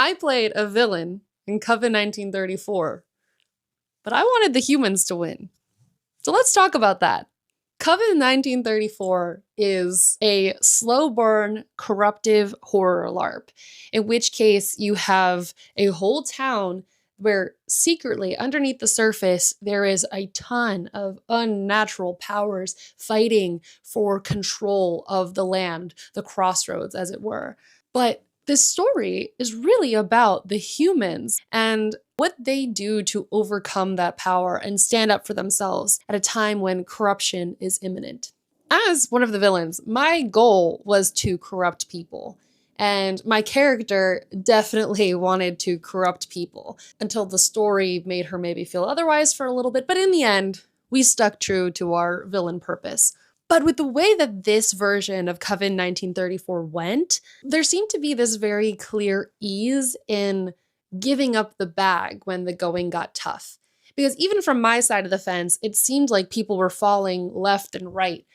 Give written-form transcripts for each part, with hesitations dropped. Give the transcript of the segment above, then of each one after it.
I played a villain in Coven 1934, but I wanted the humans to win. So let's talk about that. Coven 1934 is a slow burn, corruptive horror LARP, in which case you have a whole town where secretly underneath the surface there is a ton of unnatural powers fighting for control of the land, the crossroads, as it were. But this story is really about the humans and what they do to overcome that power and stand up for themselves at a time when corruption is imminent. As one of the villains, my goal was to corrupt people. And my character definitely wanted to corrupt people until the story made her maybe feel otherwise for a little bit. But in the end, we stuck true to our villain purpose. But with the way that this version of Coven 1934 went, there seemed to be this very clear ease in giving up the bag when the going got tough. Because even from my side of the fence, it seemed like people were falling left and right.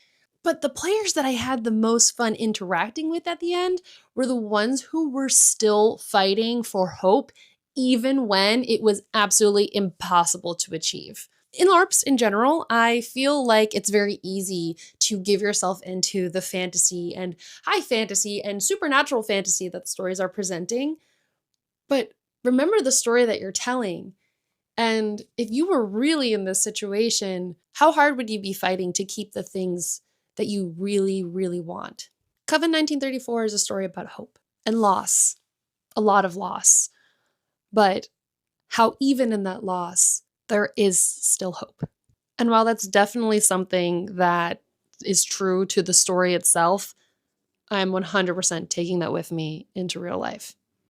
But the players that I had the most fun interacting with at the end were the ones who were still fighting for hope, even when it was absolutely impossible to achieve. In LARPs in general, I feel like it's very easy to give yourself into the fantasy and high fantasy and supernatural fantasy that the stories are presenting. But remember the story that you're telling. And if you were really in this situation, how hard would you be fighting to keep the things that you really, really want? Coven 1934 is a story about hope and loss, a lot of loss. But how even in that loss, there is still hope. And while that's definitely something that is true to the story itself, I'm 100% taking that with me into real life.